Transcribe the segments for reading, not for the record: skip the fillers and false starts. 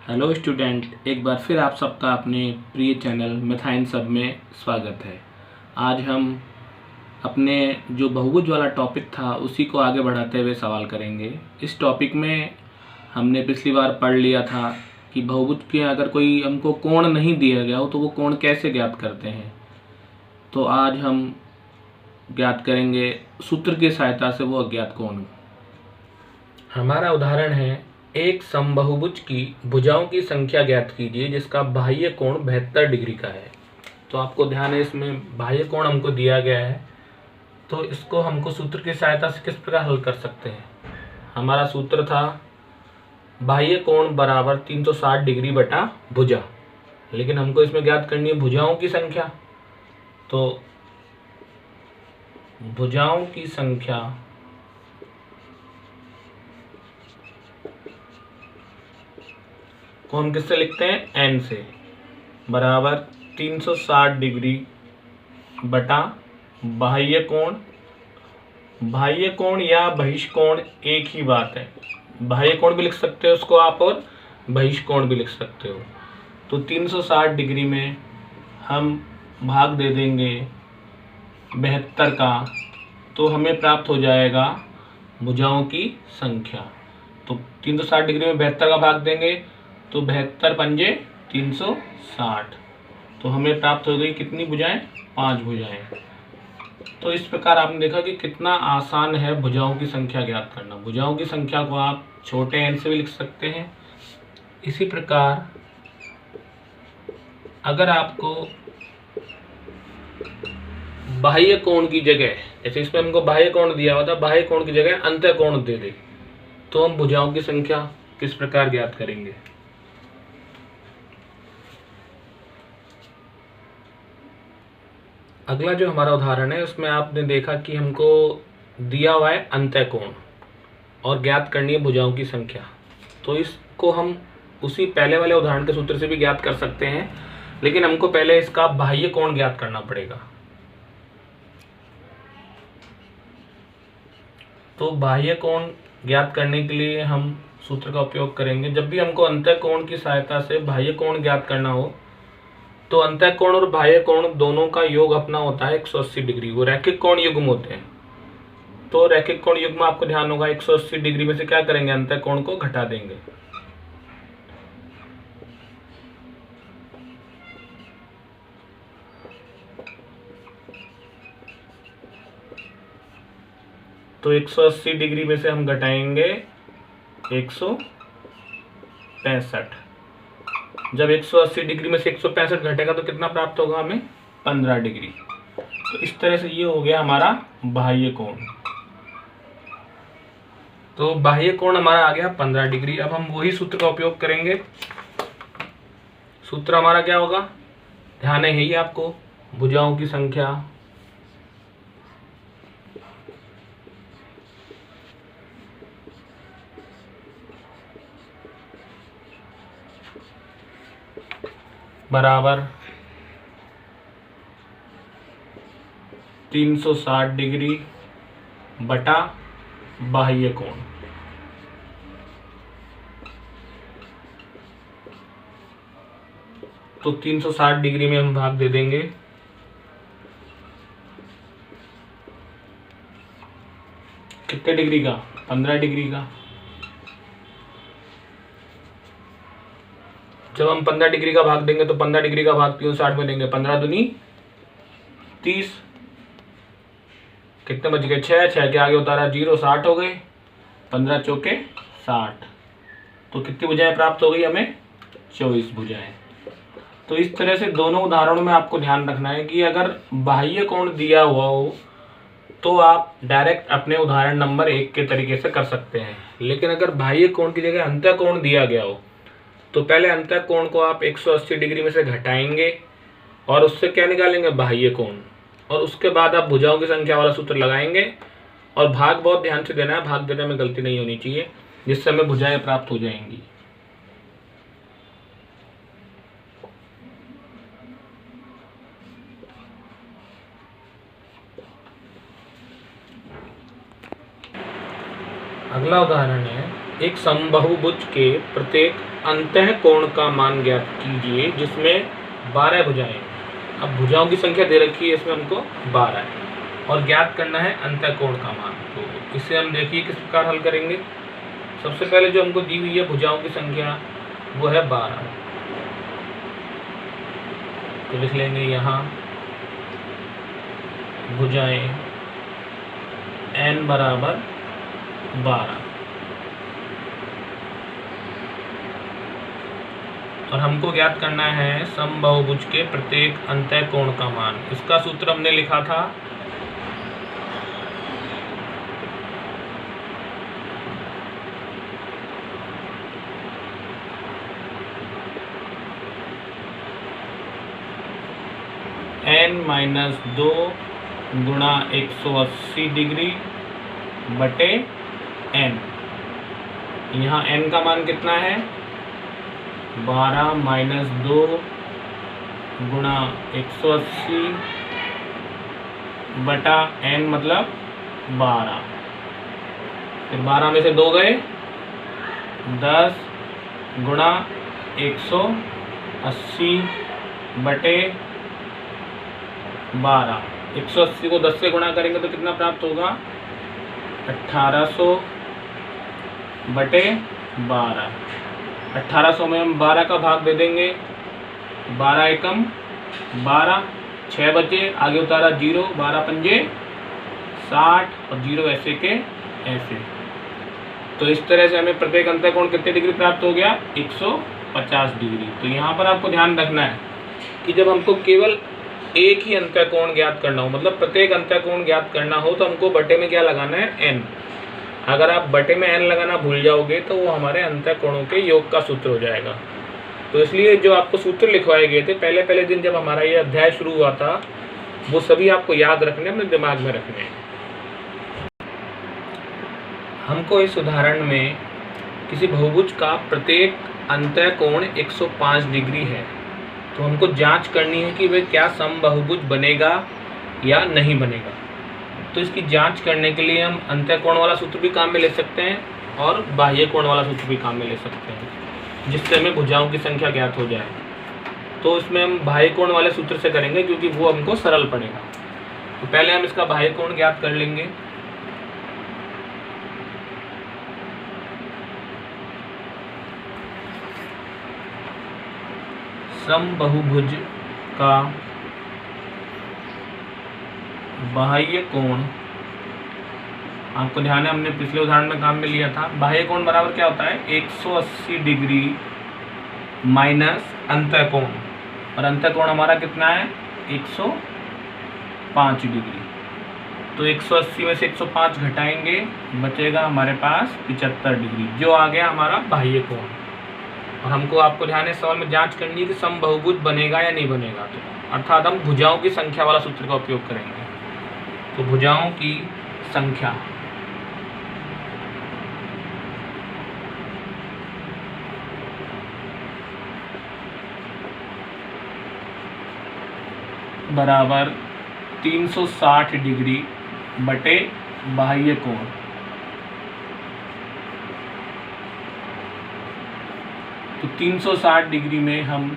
Hello student, एक बार फिर आप सबका अपने प्रिय चैनल मेथा इन सब में स्वागत है। आज हम अपने जो बहुभुज वाला टॉपिक था उसी को आगे बढ़ाते हुए सवाल करेंगे। इस टॉपिक में हमने पिछली बार पढ़ लिया था कि बहुभुज के अगर कोई हमको कोण नहीं दिया गया हो तो वो कोण कैसे ज्ञात करते हैं। तो आज हम ज्ञात करेंगे सूत्र की सहायता से वो अज्ञात कोण। हमारा उदाहरण है, एक समबाहुभुज की भुजाओं की संख्या ज्ञात कीजिए जिसका बाह्य कोण 72 डिग्री का है। तो आपको ध्यान है, इसमें बाह्य कोण हमको दिया गया है, तो इसको हमको सूत्र की सहायता से किस प्रकार हल कर सकते हैं। हमारा सूत्र था बाह्य कोण बराबर 360 डिग्री बटा भुजा, लेकिन हमको इसमें ज्ञात करनी है भुजाओं की संख्या। तो भुजाओं की संख्या को हम किससे लिखते हैं, n से, बराबर 360 डिग्री बटा बाह्य कोण। बाह्य कोण या बहिष्कोण एक ही बात है, बाह्य कोण भी लिख सकते हो उसको आप और बहिष्कोण भी लिख सकते हो। तो 360 डिग्री में हम भाग दे देंगे 72 का, तो हमें प्राप्त हो जाएगा भुजाओं की संख्या। तो 360 डिग्री में 72 का भाग देंगे तो 72 पंजे 360, तो हमें प्राप्त हो गई कितनी भुजाएं, 5 भुजाएं। तो इस प्रकार आपने देखा कि कितना आसान है भुजाओं की संख्या ज्ञात करना। भुजाओं की संख्या को आप छोटे n से भी लिख सकते हैं। इसी प्रकार अगर आपको बाह्य कोण की जगह, जैसे इसमें हमको बाह्य कोण दिया हुआ था, बाह्य कोण की जगह अंतः कोण दे दे, तो हम भुजाओं की संख्या किस प्रकार ज्ञात करेंगे। अगला जो हमारा उदाहरण है उसमें आपने देखा कि हमको दिया हुआ है अंतः कोण और ज्ञात करनी है भुजाओं की संख्या। तो इसको हम उसी पहले वाले उदाहरण के सूत्र से भी ज्ञात कर सकते हैं, लेकिन हमको पहले इसका बाह्य कोण ज्ञात करना पड़ेगा। तो बाह्य कोण ज्ञात करने के लिए हम सूत्र का उपयोग करेंगे। जब भी हमको अंतः कोण की सहायता से बाह्य कोण ज्ञात करना हो तो अंतः कोण और बाह्य कोण दोनों का योग अपना होता है 180 डिग्री। वो रैखिक कोण युग्म होते हैं। तो रैखिक कोण युग्म आपको ध्यान होगा, 180 डिग्री में से क्या करेंगे, अंतः कोण को घटा देंगे। तो 180 डिग्री में से हम घटाएंगे 165। जब 180 डिग्री में से 165 घटेगा तो कितना प्राप्त होगा हमें, 15 डिग्री। तो इस तरह से ये हो गया हमारा बाह्य कोण। तो बाह्य कोण हमारा आ गया 15 डिग्री। अब हम वही सूत्र का उपयोग करेंगे। सूत्र हमारा क्या होगा, ध्यान है यही आपको, भुजाओं की संख्या बराबर 360 डिग्री बटा बाह्य कोण। तो 360 डिग्री में हम भाग दे देंगे कितने डिग्री का, 15 डिग्री का। जब हम 15 डिग्री का भाग देंगे तो 15 डिग्री का भाग 360 में देंगे, 15 दूनी 30, कितने बच गए, 6, 6 के आगे उतारा 0, 60 हो गए, 15 चौके 60। तो कितनी भुजाएं प्राप्त हो गई हमें, 24 भुजाएं। तो इस तरह से दोनों उदाहरणों में आपको ध्यान रखना है कि अगर बाह्य कोण दिया हुआ हो तो आप डायरेक्ट अपने उदाहरण नंबर 1 के तरीके से कर सकते हैं, लेकिन अगर बाह्य कोण की जगह अंतः कोण दिया गया हो तो पहले अंतः कोण को आप 180 डिग्री में से घटाएंगे और उससे क्या निकालेंगे, बाह्य कोण, और उसके बाद आप भुजाओं की संख्या वाला सूत्र लगाएंगे। और भाग बहुत ध्यान से देना है, भाग देने में गलती नहीं होनी चाहिए, जिससे हमें भुजाएं प्राप्त हो जाएंगी। अगला उदाहरण है, एक समबाहुभुज के प्रत्येक अंतः कोण का मान ज्ञात कीजिए जिसमें 12 भुजाएं। अब भुजाओं की संख्या दे रखी है, इसमें हमको 12 है और ज्ञात करना है अंतः कोण का मान। तो इसे हम देखिए किस प्रकार हल करेंगे। सबसे पहले जो हमको दी हुई है भुजाओं की संख्या वो है 12, तो लिख लेंगे यहाँ भुजाएं n बराबर 12 और हमको ज्ञात करना है समबाहुभुज के प्रत्येक अंतः कोण का मान। इसका सूत्र हमने लिखा था n-2 गुणा 180 डिग्री बटे n। यहाँ n का मान कितना है 12 माइनस 2 गुणा 180 बटा n मतलब 12। फिर 12 में से 2 गए 10 गुणा 180 बटे 12। 180 को 10 से गुणा करेंगे तो कितना प्राप्त होगा 1800 बटे 12। 1800 में हम 12 का भाग दे देंगे, 12 एकम 12, 6 बचे, आगे उतारा 0, 12 पंजे 60 और 0 ऐसे के ऐसे। तो इस तरह से हमें प्रत्येक अंतः कोण कितने डिग्री प्राप्त हो गया 150 डिग्री। तो यहाँ पर आपको ध्यान रखना है कि जब हमको केवल एक ही अंतः कोण ज्ञात करना हो, मतलब प्रत्येक अंतः कोण ज्ञात करना हो, तो हमको बटे में क्या लगाना है n। अगर आप बटे में n लगाना भूल जाओगे तो वो हमारे अंतः कोणों के योग का सूत्र हो जाएगा। तो इसलिए जो आपको सूत्र लिखवाए गए थे पहले दिन जब हमारा ये अध्याय शुरू हुआ था, वो सभी आपको याद रखने, अपने दिमाग में रखने हैं। हमको इस उदाहरण में किसी बहुभुज का प्रत्येक अंतः कोण 105 डिग्री है, तो हमको जांच करनी है कि वह क्या समबाहुभुज बनेगा या नहीं बनेगा। तो इसकी जांच करने के लिए हम अंतः कोण वाला सूत्र भी काम में ले सकते हैं और बाह्य कोण वाला सूत्र भी काम में ले सकते हैं, जिससे हमें भुजाओं की संख्या ज्ञात हो जाए। तो इसमें हम बाह्य कोण वाले सूत्र से करेंगे क्योंकि वो हमको सरल पड़ेगा। तो पहले हम इसका बाह्य कोण ज्ञात कर लेंगे। समबाहुभुज का बाह्य कोण, आपको ध्यान है हमने पिछले उदाहरण में काम में लिया था, बाह्य कोण बराबर क्या होता है 180 डिग्री माइनस अंतः कोण, और अंतः कोण हमारा कितना है 105 डिग्री। तो 180 में से 105 घटाएंगे, बचेगा हमारे पास 75 डिग्री, जो आ गया हमारा बाह्य कोण। और हमको आपको ध्यान है सवाल में जांच करनी है कि समबाहुभुज बनेगा या नहीं बनेगा। तो अर्थात हम भुजाओं की संख्या वाला सूत्र का उपयोग करेंगे। तो भुजाओं की संख्या बराबर 360 डिग्री बटे बाह्य कोण। तो 360 डिग्री में हम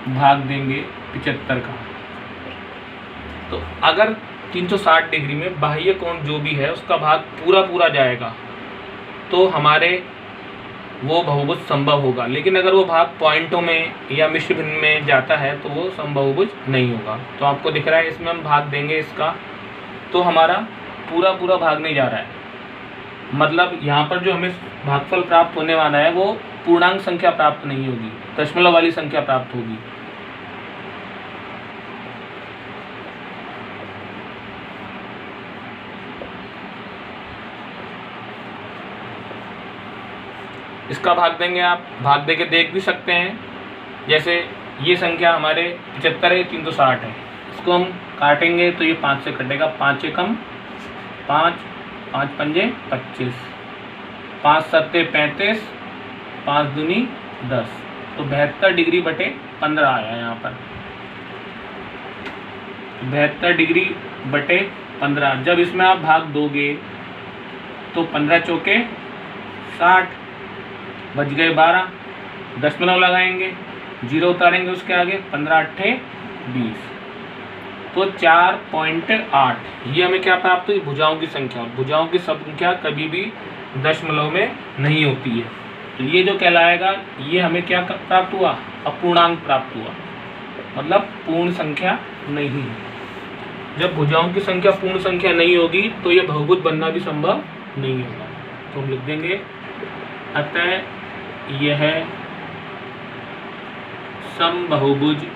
भाग देंगे 75 का। तो अगर 360 डिग्री में बाह्य कोण जो भी है उसका भाग पूरा जाएगा तो हमारे वो बहुभुज संभव होगा, लेकिन अगर वो भाग पॉइंटों में या मिश्र भिन्न में जाता है तो वो समबाहुभुज नहीं होगा। तो आपको दिख रहा है इसमें हम भाग देंगे इसका, तो हमारा पूरा भाग नहीं जा रहा है, मतलब यहाँ पर जो हमें भागफल प्राप्त होने वाला है वो पूर्णांक संख्या प्राप्त नहीं होगी, दशमलव वाली संख्या प्राप्त होगी। इसका भाग देंगे, आप भाग देके देख भी सकते हैं। जैसे ये संख्या हमारे 75 है, 360 है, इसको हम काटेंगे तो ये 5 से कटेगा, 5 एकम 5, 5 पंजे 25, 5 सत्ते 35, 5 दूनी 10, तो 72 डिग्री बटे 15 आया यहाँ पर। 72 डिग्री बटे 15, जब इसमें आप भाग दोगे तो 15 चौके 60, बच गए 12, दशमलव लगाएंगे, 0 उतारेंगे उसके आगे, 15 अट्ठे 20, तो 4.8। ये हमें क्या प्राप्त हुई? भुजाओं की संख्या। और भुजाओं की संख्या कभी भी दशमलव में नहीं होती है, तो ये जो कहलाएगा, ये हमें क्या प्राप्त हुआ? अपूर्णांक प्राप्त हुआ, मतलब पूर्ण संख्या नहीं है। जब भुजाओं की संख्या पूर्ण संख्या नहीं होगी तो ये बहुभुज बनना भी संभव नहीं होगा। तो हम लिख देंगे अतः यह समबहुभुज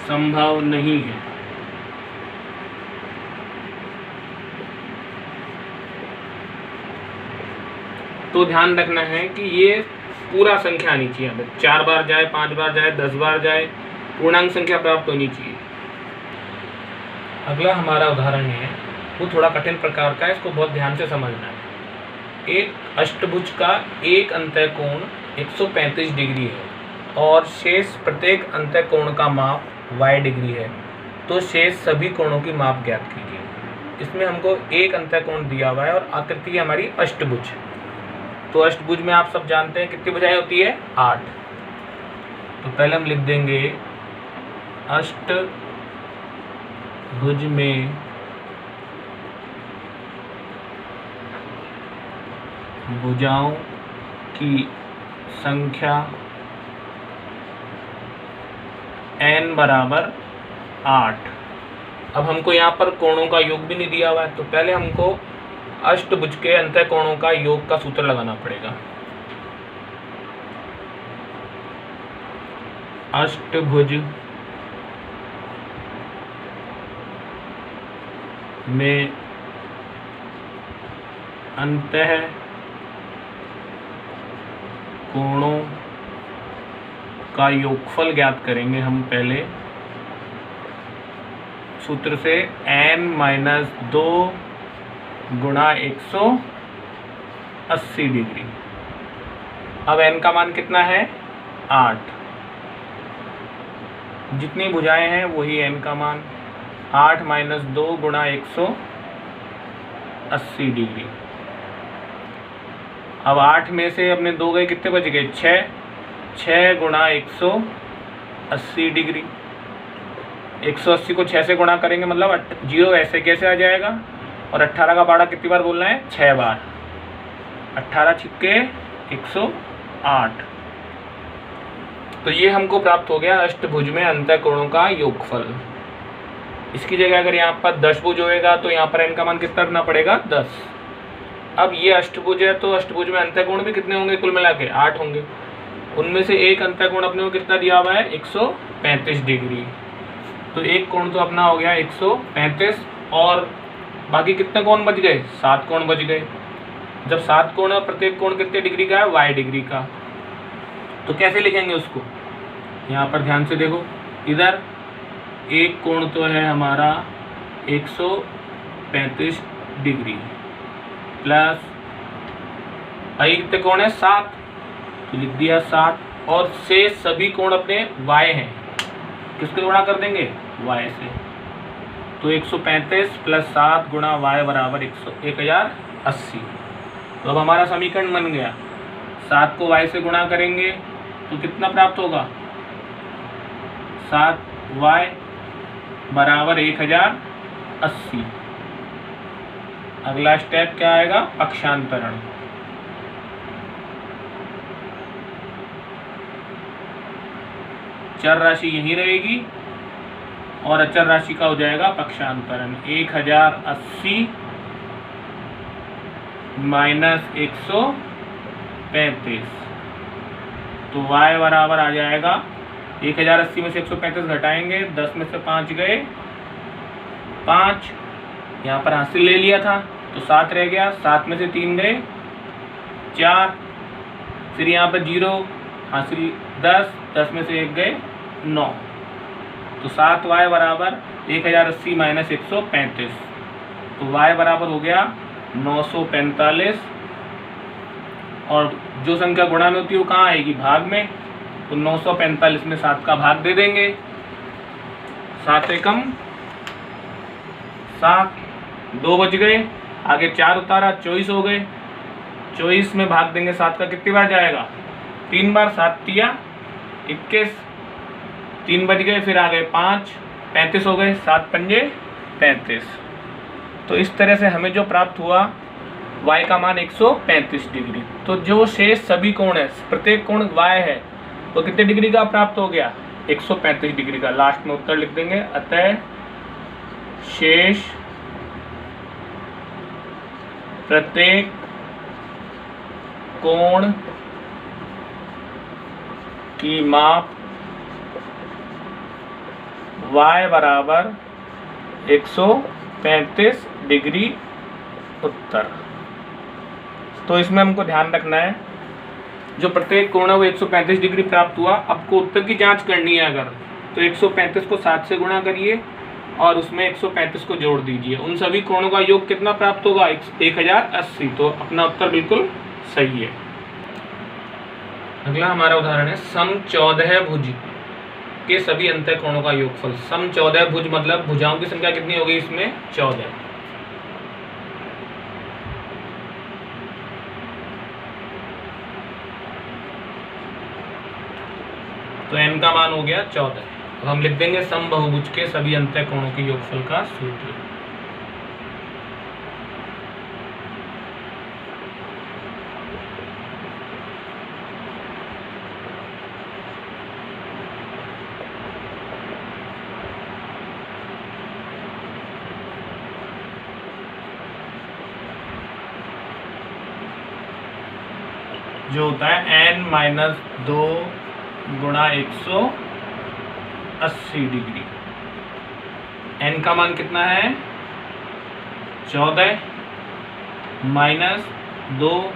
संभव नहीं है। तो ध्यान रखना है कि ये पूरा संख्या आनी चाहिए, 4 बार जाए, 5 बार जाए, 10 बार जाए, पूर्णांक संख्या प्राप्त होनी चाहिए। अगला हमारा उदाहरण है, वो थोड़ा कठिन प्रकार का है, इसको बहुत ध्यान से समझना है। एक अष्टभुज का एक अंतःकोण 135 डिग्री है और शेष प्रत्येक अंतःकोण का माप y डिग्री है, तो शेष सभी कोणों की माप ज्ञात कीजिए। इसमें हमको एक अंतःकोण दिया हुआ है और आकृति है हमारी अष्टभुज। तो अष्टभुज में आप सब जानते हैं कितनी भुजाएं होती है? 8। तो पहले हम लिख देंगे अष्टभुज में भुजाओं की संख्या n बराबर 8। अब हमको यहाँ पर कोणों का योग भी नहीं दिया हुआ है, तो पहले हमको अष्टभुज के अंतःकोणों का योग का सूत्र लगाना पड़ेगा। अष्टभुज में अंतःकोणों का योगफल ज्ञात करेंगे हम पहले सूत्र से, n-2 गुणा 180 डिग्री। अब n का मान कितना है? 8। जितनी भुजाएं हैं वही n का मान, 8 - 2 गुणा 180 डिग्री। अब 8 में से अपने 2 गए, कितने बच गए? 6 गुणा 180 डिग्री। 180 को 6 से गुणा करेंगे, मतलब 0 ऐसे कैसे आ जाएगा? और 18 का बाड़ा कितनी बार बोलना है? 6 बार। 18 छिक्के 108। तो ये हमको प्राप्त हो गया अष्टभुज में अंतःकोणों का योगफल। इसकी जगह अगर यहाँ पर दशभुज होएगा तो यहाँ पर n का मान कितना रखना पड़ेगा? 10। अब ये अष्टभुज है, तो अष्टभुज में अंतःकोण भी कितने होंगे? कुल मिला के 8 होंगे। उनमें से एक अंतःकोण अपने को कितना दिया हुआ है? 135 डिग्री। तो एक कोण तो अपना हो गया 135, और बाकी कितने कोण बच गए? 7 कोण बच गए। जब 7 कोण है, प्रत्येक कोण कितने डिग्री का है? y डिग्री का। तो कैसे लिखेंगे उसको? यहाँ पर ध्यान से देखो, इधर एक कोण तो है हमारा 135 डिग्री प्लस कितने कोण है? 7, तो लिख दिया 7, और शेष सभी कोण अपने y हैं, किसके गुणा कर देंगे? y से। तो 135 + 7 गुणा y बराबर 1080। तो अब हमारा समीकरण बन गया। 7 को y से गुणा करेंगे तो कितना प्राप्त होगा? 7y बराबर 1080। अगला स्टेप क्या आएगा? पक्षांतरण। चर राशि यहीं रहेगी और अचर राशि का हो जाएगा पक्षांतरण। 1080 - 135, तो y बराबर आ जाएगा 1080 में से 135 घटाएंगे, 10 में से 5 गए 5, यहाँ पर हासिल ले लिया था तो 7 रह गया, 7 में से 3 गए 4, फिर यहाँ पर 0 हासिल 10, 10 में से 1 गए 9, तो 7y बराबर 1080 - 135, तो y बराबर हो गया 945। और जो संख्या गुणा में होती है वो कहाँ आएगी? भाग में। तो 945 में 7 का भाग दे देंगे, 7 एकम 7, 2 बच गए, आगे 4 उतारा, 24 हो गए। 24 में भाग देंगे 7 का, कितनी बार जाएगा? 3 बार। 7 तिया 21, 3 बच गए, फिर आ गए 5, 35 हो गए। 7 पंजे 35। तो इस तरह से हमें जो प्राप्त हुआ y का मान 135 डिग्री। तो जो शेष सभी कोण है, प्रत्येक कोण y है, वो कितने डिग्री का प्राप्त हो गया? 135 डिग्री का। लास्ट में उत्तर लिख देंगे, अतः शेष प्रत्येक कोण की माप y बराबर 135 डिग्री उत्तर। तो इसमें हमको ध्यान रखना है, जो प्रत्येक कोण है वो 135 डिग्री प्राप्त हुआ। आपको उत्तर की जांच करनी है अगर, तो 135 को 7 से गुणा करिए और उसमें 135 को जोड़ दीजिए। उन सभी कोणों का योग कितना प्राप्त होगा? 1080। तो अपना उत्तर बिल्कुल सही है। अगला हमारा उदाहरण है सम 14 भुज के सभी अंतः कोणों का योगफल। सम 14 भुज मतलब भुजाओं की संख्या कितनी होगी इसमें? 14। तो n का मान हो गया 14। अब हम लिख देंगे सम बहुभुज के सभी अंतः कोणों के योगफल का सूत्र। जो होता है n-2 गुणा 180 डिग्री। n का मान कितना है? 14 माइनस 2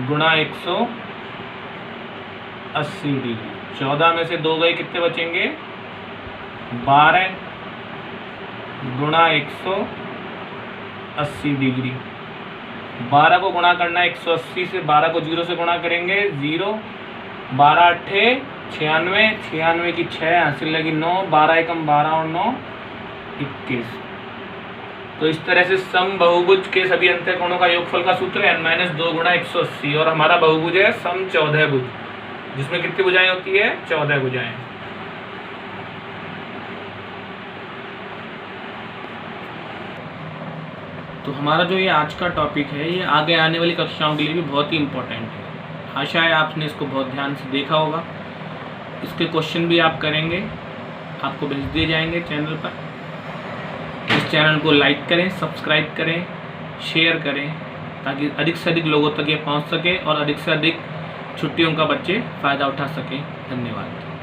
गुणा 180 डिग्री। 14 में से 2 गए, कितने बचेंगे? 12 गुणा 180 डिग्री। 12 को गुणा करना है 180 से, 12 को 0 से गुणा करेंगे 0, 12 अट्ठे 96, 96 की 6 हासिल लगी 9, 12 एकम 12 और 9 21। तो इस तरह से सम बहुभुज के सभी अंतः कोणों का योगफल का सूत्र है n-2 गुणा 180। और हमारा बहुभुज है सम 14 भुज, जिसमें कितनी भुजाएं होती है? 14 भुजाएं। तो हमारा जो ये आज का टॉपिक है, ये आगे आने वाली कक्षाओं के लिए भी बहुत ही इम्पोर्टेंट है। आशा है आपने इसको बहुत ध्यान से देखा होगा। इसके क्वेश्चन भी आप करेंगे, आपको भेज दिए जाएंगे चैनल पर। इस चैनल को लाइक करें, सब्सक्राइब करें, शेयर करें, ताकि अधिक से अधिक लोगों तक ये पहुंच सके और अधिक से अधिक छुट्टियों का बच्चे फ़ायदा उठा सकें। धन्यवाद।